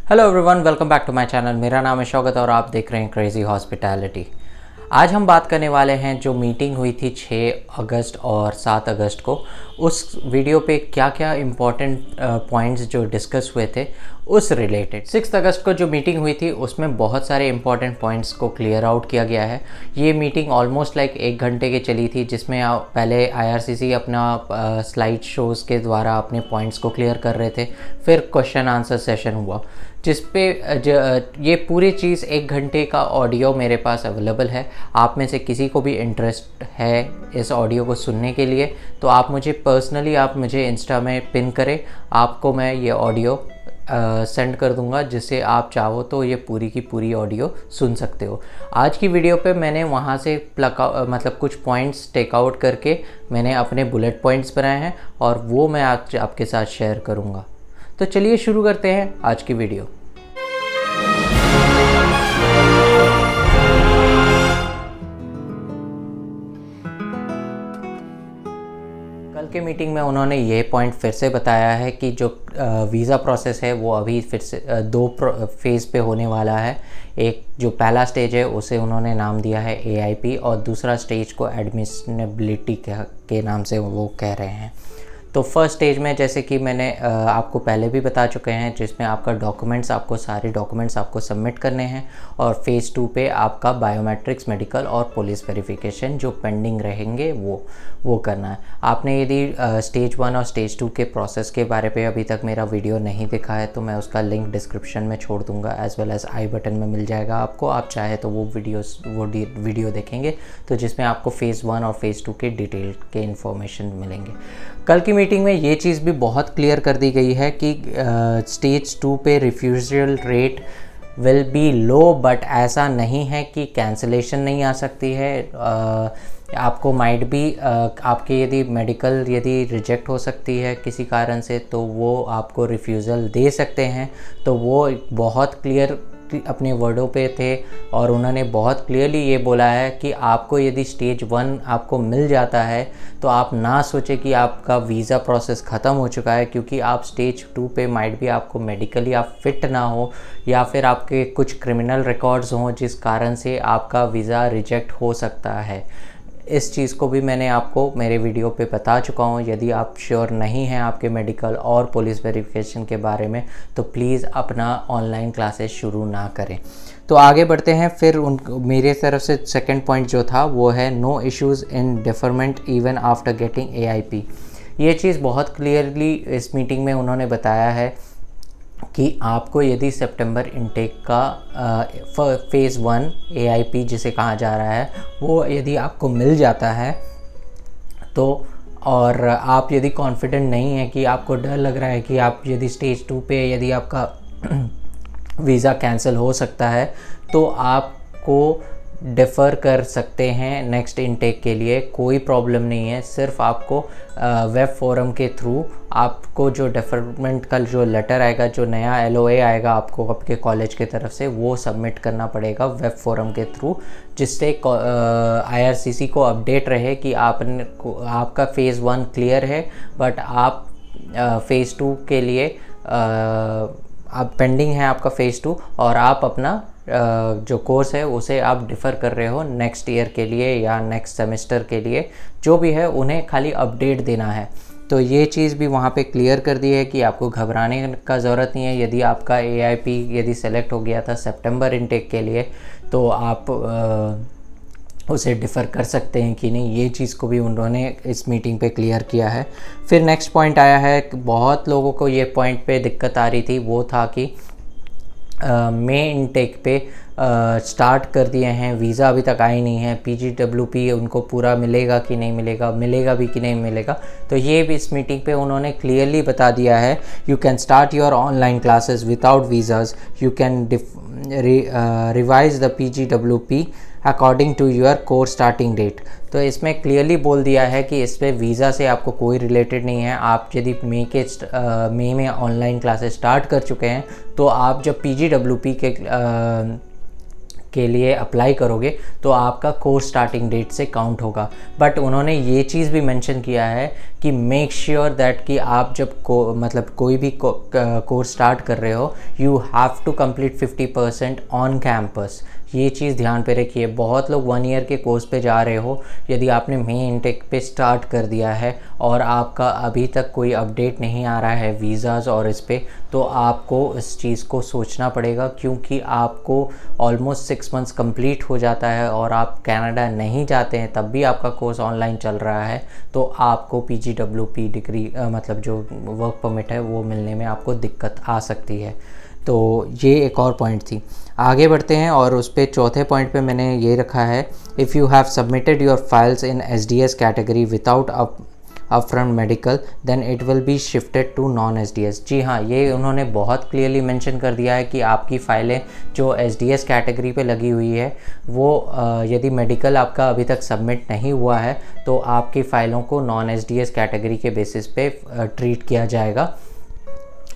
Hello everyone, welcome back to my channel. मेरा नाम है शौकत और आप देख रहे हैं क्रेजी हॉस्पिटैलिटी। आज हम बात करने वाले हैं जो मीटिंग हुई थी 6 अगस्त और 7 अगस्त को। उस वीडियो पे क्या क्या इम्पोर्टेंट पॉइंट्स जो डिस्कस हुए थे उस रिलेटेड। 6 अगस्त को जो मीटिंग हुई थी उसमें बहुत सारे इंपॉर्टेंट पॉइंट्स को क्लियर आउट किया गया है। ये मीटिंग ऑलमोस्ट लाइक 1 घंटे की चली थी, जिसमें पहले आईआरसीसी अपना स्लाइड शोज़ के द्वारा अपने पॉइंट्स को क्लियर कर रहे थे। फिर क्वेश्चन आंसर सेशन हुआ, जिस पे ये पूरी चीज़ 1 घंटे का ऑडियो मेरे पास अवेलेबल है। आप में से किसी को भी इंटरेस्ट है इस ऑडियो को सुनने के लिए तो आप मुझे पर्सनली इंस्टा में पिन करें, आपको मैं ये ऑडियो सेंड कर दूंगा, जिससे आप चाहो तो ये पूरी की पूरी ऑडियो सुन सकते हो। आज की वीडियो पे मैंने वहाँ से कुछ पॉइंट्स टेक आउट करके मैंने अपने बुलेट पॉइंट्स बनाए हैं और वो मैं आज आपके साथ शेयर करूँगा। तो चलिए शुरू करते हैं आज की वीडियो। कल के मीटिंग में उन्होंने ये पॉइंट फिर से बताया है कि जो वीज़ा प्रोसेस है वो अभी फिर से 2 फेज़ पे होने वाला है। एक जो पहला स्टेज है उसे उन्होंने नाम दिया है AIP और दूसरा स्टेज को एडमिशनेबिलिटी के नाम से वो कह रहे हैं। तो फर्स्ट स्टेज में जैसे कि मैंने आपको पहले भी बता चुके हैं, जिसमें आपको सारे डॉक्यूमेंट्स आपको सबमिट करने हैं और फ़ेज़ 2 पे आपका बायोमेट्रिक्स, मेडिकल और पुलिस वेरिफिकेशन जो पेंडिंग रहेंगे वो करना है। आपने यदि स्टेज 1 और स्टेज 2 के प्रोसेस के बारे पे अभी तक मेरा वीडियो नहीं देखा है तो मैं उसका लिंक डिस्क्रिप्शन में छोड़ दूँगा, as well as I button में मिल जाएगा आपको। आप चाहे तो वो वीडियो देखेंगे तो जिसमें आपको फ़ेज़ 1 और फ़ेज़ 2 के डिटेल के इन्फॉर्मेशन मिलेंगे। कल की मीटिंग में ये चीज़ भी बहुत क्लियर कर दी गई है कि स्टेज 2 पे refusal rate will be low, but ऐसा नहीं है कि कैंसिलेशन नहीं आ सकती है। आपको माइट भी आपके यदि मेडिकल रिजेक्ट हो सकती है किसी कारण से तो वो आपको रिफ्यूज़ल दे सकते हैं। तो वो बहुत क्लियर अपने वर्डों पे थे और उन्होंने बहुत क्लियरली ये बोला है कि आपको यदि स्टेज 1 आपको मिल जाता है तो आप ना सोचें कि आपका वीज़ा प्रोसेस ख़त्म हो चुका है, क्योंकि आप स्टेज 2 पे माइट भी आपको मेडिकली आप फिट ना हो या फिर आपके कुछ क्रिमिनल रिकॉर्ड्स हों जिस कारण से आपका वीज़ा रिजेक्ट हो सकता है। इस चीज़ को भी मैंने आपको मेरे वीडियो पे बता चुका हूँ। यदि आप श्योर नहीं हैं आपके मेडिकल और पुलिस वेरिफिकेशन के बारे में तो प्लीज़ अपना ऑनलाइन क्लासेस शुरू ना करें। तो आगे बढ़ते हैं। फिर मेरे तरफ से सेकंड पॉइंट जो था वो है no issues in deferment even after getting AIP। ये चीज़ बहुत क्लियरली इस मीटिंग में उन्होंने बताया है कि आपको यदि सितंबर इनटेक का फ़ेज़ 1 AIP जिसे कहा जा रहा है वो यदि आपको मिल जाता है तो, और आप यदि कॉन्फिडेंट नहीं है कि आपको डर लग रहा है कि आप यदि स्टेज 2 पे यदि आपका वीज़ा कैंसिल हो सकता है तो आपको डिफ़र कर सकते हैं नेक्स्ट इनटेक के लिए। कोई प्रॉब्लम नहीं है। सिर्फ आपको वेब फोरम के थ्रू आपको जो डेफरमेंट का जो लेटर आएगा, जो नया LOA आएगा आपको आपके कॉलेज की तरफ से, वो सबमिट करना पड़ेगा वेब फोरम के थ्रू, जिससे IRCC को अपडेट रहे कि आपका फ़ेज़ 1 क्लियर है बट आप फ़ेज़ 2 के लिए आप पेंडिंग है आपका फ़ेज़ 2 और आप अपना जो कोर्स है उसे आप डिफ़र कर रहे हो नेक्स्ट ईयर के लिए या नेक्स्ट सेमेस्टर के लिए, जो भी है उन्हें खाली अपडेट देना है। तो ये चीज़ भी वहाँ पे क्लियर कर दी है कि आपको घबराने का ज़रूरत नहीं है। यदि आपका AIP यदि सेलेक्ट हो गया था सितंबर इनटेक के लिए तो आप उसे डिफ़र कर सकते हैं कि नहीं, ये चीज़ को भी उन्होंने इस मीटिंग पे क्लियर किया है। फिर नेक्स्ट पॉइंट आया है, बहुत लोगों को ये पॉइंट पे दिक्कत आ रही थी, वो था कि मई इनटेक पे स्टार्ट कर दिए हैं, वीज़ा अभी तक आई नहीं है, PGWP उनको पूरा मिलेगा कि नहीं मिलेगा भी कि नहीं मिलेगा। तो ये भी इस मीटिंग पे उन्होंने क्लियरली बता दिया है, you can start your online classes without visas, you can revise the PGWP according to your course starting date. तो इसमें क्लियरली बोल दिया है कि इस पर वीज़ा से आपको कोई रिलेटेड नहीं है। आप यदि मई में ऑनलाइन क्लासेस स्टार्ट कर चुके हैं तो आप जब PGWP के लिए अप्लाई करोगे तो आपका कोर्स स्टार्टिंग डेट से काउंट होगा। बट उन्होंने ये चीज़ भी मेंशन किया है कि मेक श्योर दैट कि आप जब मतलब कोई भी कोर्स स्टार्ट कर रहे हो, you have to complete 50% on campus. ये चीज़ ध्यान पे रखिए। बहुत लोग 1 ईयर के कोर्स पे जा रहे हो, यदि आपने मई इनटेक पे स्टार्ट कर दिया है और आपका अभी तक कोई अपडेट नहीं आ रहा है वीज़ाज़ और इस पे, तो आपको इस चीज़ को सोचना पड़ेगा, क्योंकि आपको ऑलमोस्ट 6 मंथ्स कंप्लीट हो जाता है और आप कनाडा नहीं जाते हैं, तब भी आपका कोर्स ऑनलाइन चल रहा है, तो आपको PGWP डिग्री मतलब जो वर्क परमिट है वो मिलने में आपको दिक्कत आ सकती है। तो ये एक और पॉइंट थी। आगे बढ़ते हैं और उस पर चौथे पॉइंट पे मैंने ये रखा है, if you have submitted your files in SDS category without upfront medical then it will be shifted to non SDS। जी हाँ, ये उन्होंने बहुत क्लियरली मेंशन कर दिया है कि आपकी फ़ाइलें जो SDS कैटेगरी पे लगी हुई है वो यदि मेडिकल आपका अभी तक सबमिट नहीं हुआ है तो आपकी फ़ाइलों को नॉन SDS कैटेगरी के बेसिस पे ट्रीट किया जाएगा।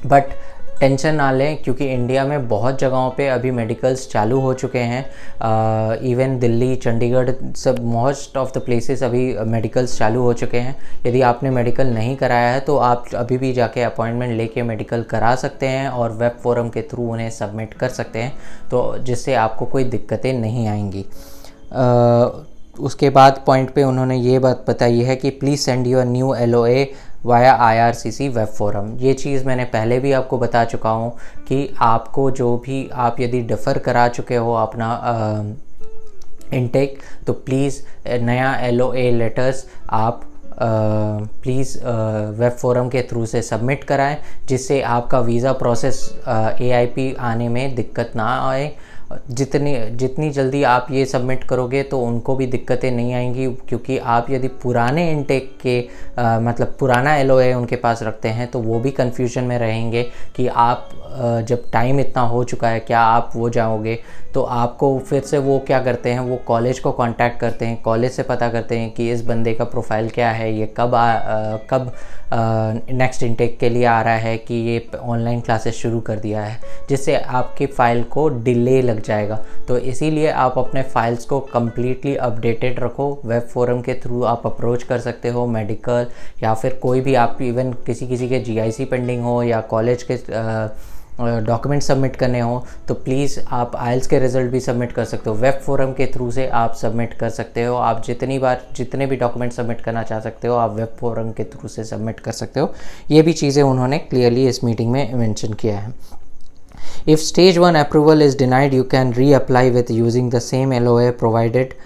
बट टेंशन ना लें, क्योंकि इंडिया में बहुत जगहों पे अभी मेडिकल्स चालू हो चुके हैं। इवन दिल्ली, चंडीगढ़, सब मोस्ट ऑफ द प्लेसेस अभी मेडिकल्स चालू हो चुके हैं। यदि आपने मेडिकल नहीं कराया है तो आप अभी भी जाके अपॉइंटमेंट लेके मेडिकल करा सकते हैं और वेब फोरम के थ्रू उन्हें सबमिट कर सकते हैं, तो जिससे आपको कोई दिक्कतें नहीं आएंगी। उसके बाद पॉइंट पे उन्होंने ये बात बताई है कि please send your new LOA via IRCC web forum. ये चीज़ मैंने पहले भी आपको बता चुका हूँ कि आपको जो भी आप यदि डिफ़र करा चुके हो अपना इनटेक, तो प्लीज़ नया LOA लेटर्स आप प्लीज़ वेब फोरम के थ्रू से सबमिट कराएं, जिससे आपका वीज़ा प्रोसेस AIP आने में दिक्कत ना आए। जितनी जल्दी आप ये सबमिट करोगे तो उनको भी दिक्कतें नहीं आएंगी, क्योंकि आप यदि पुराने इनटेक के मतलब पुराना LOA उनके पास रखते हैं तो वो भी कन्फ्यूजन में रहेंगे कि आप जब टाइम इतना हो चुका है क्या आप वो जाओगे। तो आपको फिर से वो क्या करते हैं, वो कॉलेज को कांटेक्ट करते हैं, कॉलेज से पता करते हैं कि इस बंदे का प्रोफाइल क्या है, ये कब नेक्स्ट इनटेक के लिए आ रहा है, कि ये ऑनलाइन क्लासेस शुरू कर दिया है, जिससे आपकी फ़ाइल को डिले लग जाएगा। तो इसीलिए आप अपने फाइल्स को कम्प्लीटली अपडेटेड रखो। वेब फोरम के थ्रू आप अप्रोच कर सकते हो मेडिकल, या फिर कोई भी आप इवन किसी के GIC पेंडिंग हो या कॉलेज के डॉक्यूमेंट सबमिट करने हो, तो प्लीज़ आप IELTS के रिज़ल्ट भी सबमिट कर सकते हो। वेब फोरम के थ्रू से आप सबमिट कर सकते हो। आप जितने भी डॉक्यूमेंट सबमिट करना चाह सकते हो आप वेब फोरम के थ्रू से सबमिट कर सकते हो। ये भी चीज़ें उन्होंने क्लियरली इस मीटिंग में मेंशन किया है। If stage 1 approval is denied, you can reapply with using the same LOA provided।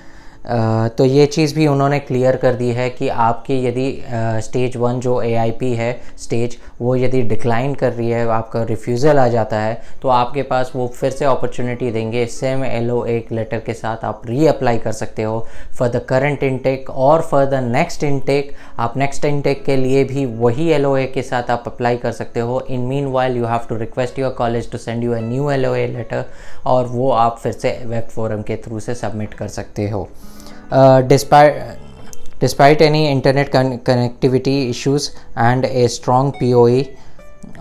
तो ये चीज़ भी उन्होंने क्लियर कर दी है कि आपकी यदि स्टेज 1 जो AIP है स्टेज, वो यदि डिक्लाइन कर रही है, आपका रिफ्यूज़ल आ जाता है, तो आपके पास वो फिर से अपॉर्चुनिटी देंगे, सेम LOA लेटर के साथ आप रीअप्लाई कर सकते हो फॉर द करंट इनटेक और फॉर द नेक्स्ट इनटेक। आप नेक्स्ट इनटेक के लिए भी वही LOA के साथ आप अप्लाई कर सकते हो। In meanwhile you have to request your college to send you a new LOA letter, और वो आप फिर से वेब फोरम के थ्रू से सबमिट कर सकते हो। Despite any internet connectivity issues and a strong POE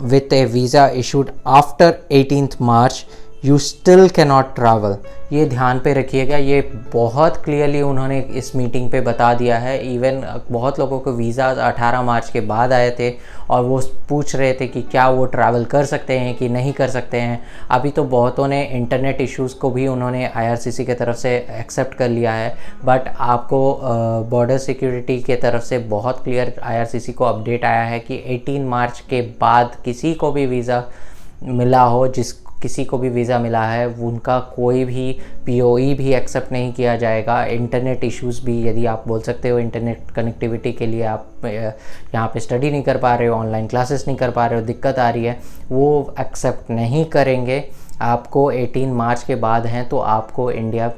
with a visa issued after 18th March, you still cannot travel। ये ध्यान पे रखिएगा, ये बहुत क्लियरली उन्होंने इस मीटिंग पे बता दिया है। इवन बहुत लोगों को वीज़ा 18 मार्च के बाद आए थे और वो पूछ रहे थे कि क्या वो ट्रैवल कर सकते हैं कि नहीं कर सकते हैं। अभी तो बहुतों ने इंटरनेट इश्यूज़ को भी उन्होंने IRCC के तरफ से एक्सेप्ट कर लिया है, बट आपको बॉर्डर सिक्योरिटी के तरफ से बहुत क्लियर IRCC को अपडेट आया है कि 18 मार्च के बाद किसी को भी वीज़ा मिला हो, किसी को भी वीज़ा मिला है, उनका कोई भी POE भी एक्सेप्ट नहीं किया जाएगा। इंटरनेट इश्यूज़ भी, यदि आप बोल सकते हो इंटरनेट कनेक्टिविटी के लिए आप यहाँ पे स्टडी नहीं कर पा रहे हो, ऑनलाइन क्लासेस नहीं कर पा रहे हो, दिक्कत आ रही है, वो एक्सेप्ट नहीं करेंगे। आपको 18 मार्च के बाद हैं तो आपको इंडिया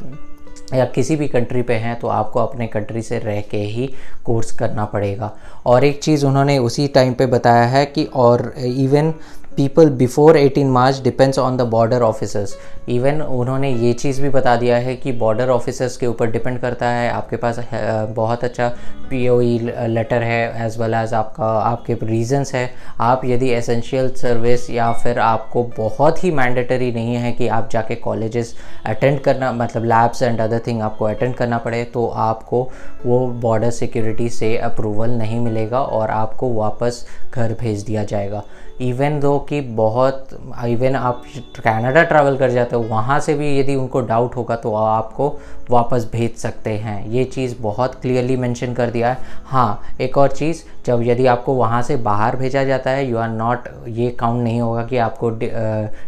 या किसी भी कंट्री पे हैं तो आपको अपने कंट्री से रह के ही कोर्स करना पड़ेगा। और एक चीज़ उन्होंने उसी टाइम पे बताया है कि और even people before 18 March depends on the border officers। Even उन्होंने ये चीज़ भी बता दिया है कि बॉर्डर ऑफिसर्स के ऊपर डिपेंड करता है, आपके पास बहुत अच्छा POE लेटर है एज़ वेल एज़ आपके रीजंस है। आप यदि एसेंशियल सर्विस या फिर आपको बहुत ही मैंडेटरी नहीं है कि आप जाके कॉलेजेस अटेंड करना, मतलब लैब्स एंड अदर थिंग आपको अटेंड करना पड़े, तो आपको वो बॉर्डर सिक्योरिटी से अप्रूवल नहीं मिलेगा और आपको वापस घर भेज दिया जाएगा। इवन दो कि इवन आप कनाडा ट्रैवल कर जाते हो, वहाँ से भी यदि उनको डाउट होगा तो आपको वापस भेज सकते हैं। ये चीज़ बहुत क्लियरली मेंशन कर दिया है। हाँ, एक और चीज़, जब यदि आपको वहाँ से बाहर भेजा जाता है, यू आर नॉट, ये काउंट नहीं होगा कि आपको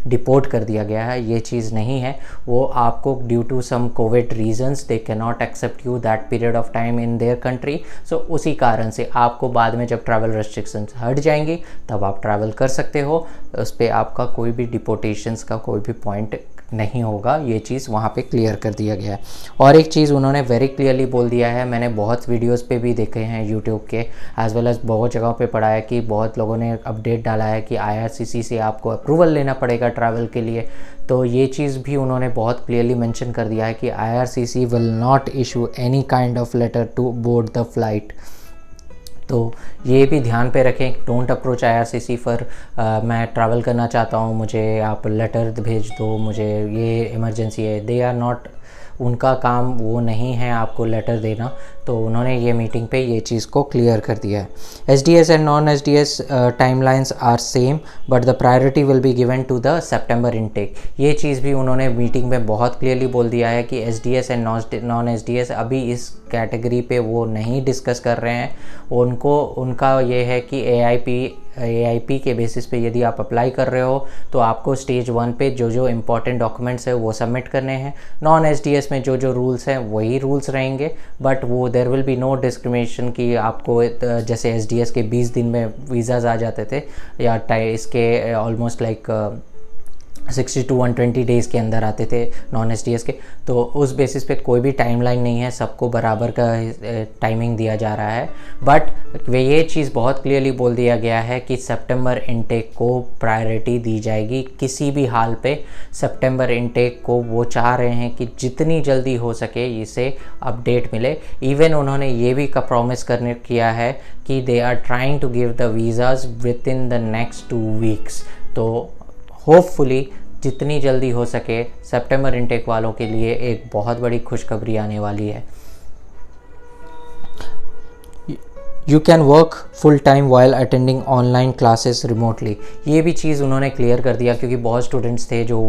डिपोर्ट कर दिया गया है, ये चीज़ नहीं है। वो आपको due to some Covid reasons they can not accept you that period of time in their country, so उसी कारण से आपको बाद में जब ट्रैवल रेस्ट्रिक्शंस हट जाएंगी तब आप ट्रैवल कर सकते हो। उस पर आपका कोई भी डिपोर्टेशंस का कोई भी पॉइंट नहीं होगा। ये चीज़ वहाँ पे क्लियर कर दिया गया है। और एक चीज़ उन्होंने वेरी क्लियरली बोल दिया है, मैंने बहुत वीडियोस पे भी देखे हैं यूट्यूब के एज़ वेल एज़ बहुत जगहों पे पढ़ा है कि बहुत लोगों ने अपडेट डाला है कि IRCC से आपको अप्रूवल लेना पड़ेगा ट्रैवल के लिए। तो ये चीज़ भी उन्होंने बहुत क्लियरली मेंशन कर दिया है कि IRCC will not issue any kind of letter to board the flight. तो ये भी ध्यान पे रखें, डोंट अप्रोच IRCC फॉर मैं ट्रैवल करना चाहता हूँ, मुझे आप लेटर भेज दो, मुझे ये इमरजेंसी है। दे आर नॉट, उनका काम वो नहीं है आपको लेटर देना। तो उन्होंने ये मीटिंग पे ये चीज़ को क्लियर कर दिया है। SDS and non SDS timelines are same but the priority will be given to the September intake. ये चीज़ भी उन्होंने मीटिंग में बहुत क्लियरली बोल दिया है कि SDS एंड नॉन SDS अभी इस कैटेगरी पे वो नहीं डिस्कस कर रहे हैं। उनका ये है कि AIP के बेसिस पे यदि आप अप्लाई कर रहे हो तो आपको स्टेज 1 पे जो इम्पॉर्टेंट डॉक्यूमेंट्स है वो सबमिट करने हैं। नॉन SDS में जो रूल्स हैं वही रूल्स रहेंगे, बट वो there will be no discrimination कि आपको जैसे SDS के 20 दिन में वीज़ाज आ जाते थे, या इसके ऑलमोस्ट लाइक 60 to 120 डेज़ के अंदर आते थे नॉन SDS के। तो उस बेसिस पे कोई भी टाइमलाइन नहीं है, सबको बराबर का टाइमिंग दिया जा रहा है। बट वे ये चीज़ बहुत क्लियरली बोल दिया गया है कि सितंबर इनटेक को प्रायोरिटी दी जाएगी किसी भी हाल पे। सितंबर इनटेक को वो चाह रहे हैं कि जितनी जल्दी हो सके इसे अपडेट मिले। इवन उन्होंने ये भी का प्रॉमिस किया है कि they are trying to give the visas within the next 2 weeks. तो होपफुली जितनी जल्दी हो सके सितंबर इनटेक वालों के लिए एक बहुत बड़ी खुशखबरी आने वाली है। You can work full time while attending online classes remotely. ये भी चीज़ उन्होंने क्लियर कर दिया, क्योंकि बहुत स्टूडेंट्स थे जो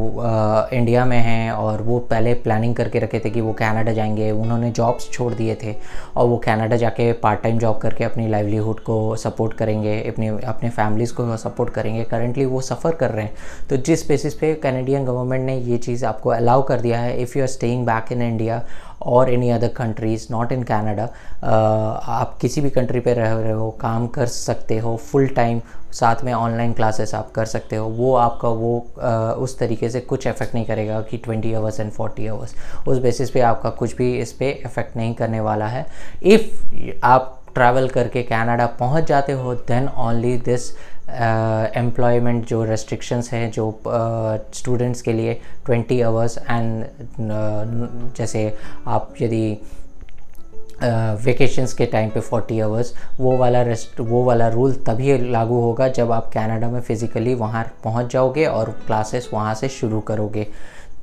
इंडिया में हैं और वो पहले प्लानिंग करके रखे थे कि वो कनाडा जाएंगे। उन्होंने जॉब्स छोड़ दिए थे और वो कनाडा जाके पार्ट टाइम जॉब करके अपनी लाइवलीहुड को सपोर्ट करेंगे, अपने फैमिलीज़ को सपोर्ट करेंगे। करंटली वो सफ़र कर रहे हैं। तो जिस बेसिस पे कैनेडियन गवर्नमेंट ने ये चीज़ आपको अलाउ कर दिया है, if you are staying back in India और any other countries not in Canada, आप किसी भी कंट्री पे रह रहे हो, काम कर सकते हो फुल टाइम, साथ में ऑनलाइन क्लासेस आप कर सकते हो। वो आपका उस तरीके से कुछ इफ़ेक्ट नहीं करेगा कि 20 आवर्स एंड 40 आवर्स, उस बेसिस पे आपका कुछ भी इस पे इफ़ेक्ट नहीं करने वाला है। इफ़ आप ट्रैवल करके कनाडा पहुंच जाते हो देन ओनली दिस एम्प्लॉयमेंट जो रेस्ट्रिक्शंस हैं जो स्टूडेंट्स के लिए 20 आवर्स एंड जैसे आप यदि वेकेशंस के टाइम पे 40 आवर्स, वो वाला रूल तभी लागू होगा जब आप कनाडा में फ़िज़िकली वहाँ पहुँच जाओगे और क्लासेस वहाँ से शुरू करोगे।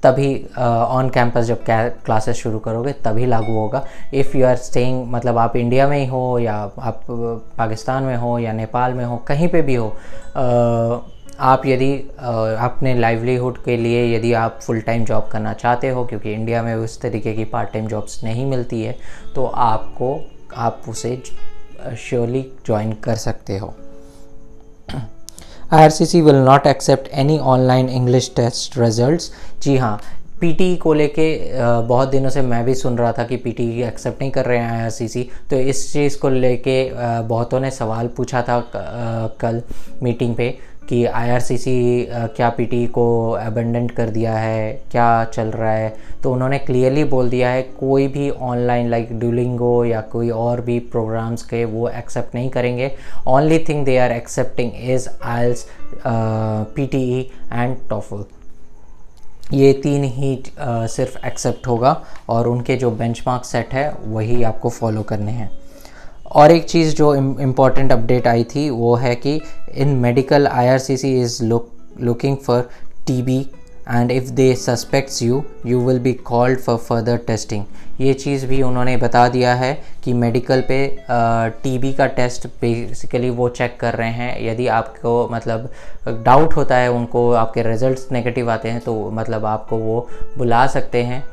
तभी ऑन कैंपस जब क्लासेस शुरू करोगे तभी लागू होगा। इफ़ यू आर स्टेइंग, मतलब आप इंडिया में ही हो या आप पाकिस्तान में हो या नेपाल में हो, कहीं पे भी हो, आप यदि अपने लाइवलीहुड के लिए यदि आप फुल टाइम जॉब करना चाहते हो, क्योंकि इंडिया में उस तरीके की पार्ट टाइम जॉब्स नहीं मिलती है, तो आप उसे श्योरली ज्वाइन कर सकते हो। IRCC will not accept any online English test results. जी हाँ, PTE को लेके बहुत दिनों से मैं भी सुन रहा था कि PTE एक्सेप्ट नहीं कर रहे हैं IRCC। तो इस चीज़ को लेके बहुतों ने सवाल पूछा था कल मीटिंग पे कि IRCC क्या PTE को अबेंडन कर दिया है, क्या चल रहा है। तो उन्होंने क्लियरली बोल दिया है कोई भी ऑनलाइन लाइक डुलिंगो या कोई और भी प्रोग्राम्स के वो एक्सेप्ट नहीं करेंगे। Only thing they are accepting is IELTS, PTE and TOEFL। ये 3 ही सिर्फ एक्सेप्ट होगा और उनके जो बेंचमार्क सेट है वही आपको फॉलो करने हैं। और एक चीज़ जो इम्पॉर्टेंट अपडेट आई थी वो है कि इन medical IRCC is looking for TB and if they suspects you will be called for further testing. ये चीज़ भी उन्होंने बता दिया है कि मेडिकल पे TB का टेस्ट बेसिकली वो चेक कर रहे हैं। यदि आपको मतलब डाउट होता है, उनको आपके रिजल्ट्स नेगेटिव आते हैं, तो मतलब आपको वो बुला सकते हैं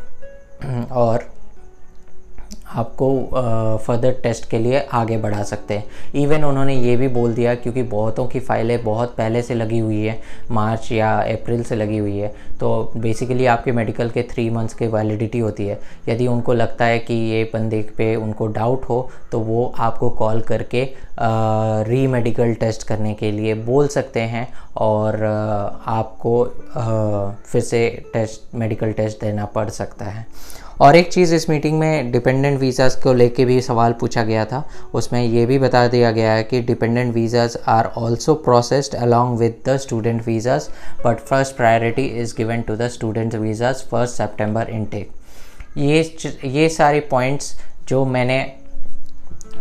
और आपको फर्दर टेस्ट के लिए आगे बढ़ा सकते हैं। इवन उन्होंने ये भी बोल दिया, क्योंकि बहुतों की फ़ाइलें बहुत पहले से लगी हुई है, मार्च या अप्रैल से लगी हुई है, तो बेसिकली आपके मेडिकल के 3 मंथ्स की वैलिडिटी होती है। यदि उनको लगता है कि ये बंदे पे उनको डाउट हो तो वो आपको कॉल करके री मेडिकल टेस्ट करने के लिए बोल सकते हैं और आपको फिर से मेडिकल टेस्ट देना पड़ सकता है। और एक चीज़ इस मीटिंग में डिपेंडेंट वीज़ाज़ को लेके भी सवाल पूछा गया था। उसमें ये भी बता दिया गया है कि dependent visas are also processed along with the student visas, but first priority is given to the student visas 1 September intake. ये सारे पॉइंट्स जो मैंने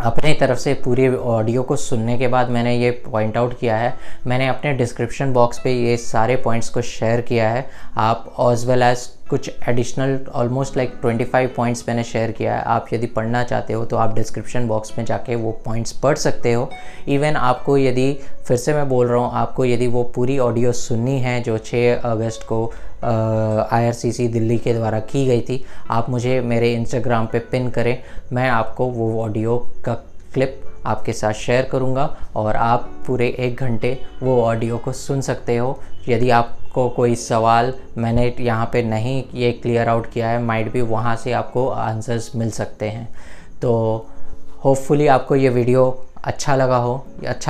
अपने तरफ से पूरे ऑडियो को सुनने के बाद मैंने ये पॉइंट आउट किया है, मैंने अपने डिस्क्रिप्शन बॉक्स पे ये सारे पॉइंट्स को शेयर किया है। आप एज वेल एज़ कुछ एडिशनल ऑलमोस्ट लाइक 25 पॉइंट्स मैंने शेयर किया है। आप यदि पढ़ना चाहते हो तो आप डिस्क्रिप्शन बॉक्स में जाके वो पॉइंट्स पढ़ सकते हो। इवन आपको यदि, फिर से मैं बोल रहा हूँ, आपको यदि वो पूरी ऑडियो सुननी है जो 6 अगस्त को IRCC दिल्ली के द्वारा की गई थी, आप मुझे मेरे इंस्टाग्राम पे पिन करें, मैं आपको वो ऑडियो का क्लिप आपके साथ शेयर करूंगा और आप पूरे 1 घंटे वो ऑडियो को सुन सकते हो। यदि आपको कोई सवाल मैंने यहाँ पे नहीं ये क्लियर आउट किया है, माइट भी वहाँ से आपको आंसर्स मिल सकते हैं। तो होपफुली आपको ये वीडियो अच्छा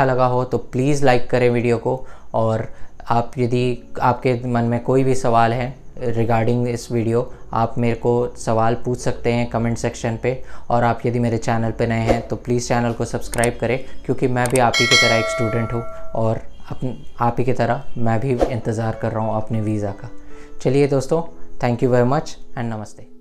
लगा हो तो प्लीज़ लाइक करें वीडियो को। और आप यदि आपके मन में कोई भी सवाल है रिगार्डिंग इस वीडियो, आप मेरे को सवाल पूछ सकते हैं कमेंट सेक्शन पे। और आप यदि मेरे चैनल पे नए हैं तो प्लीज़ चैनल को सब्सक्राइब करें, क्योंकि मैं भी आप ही की तरह एक स्टूडेंट हूँ और आप ही की तरह मैं भी इंतज़ार कर रहा हूँ अपने वीज़ा का। चलिए दोस्तों, thank you very much and नमस्ते।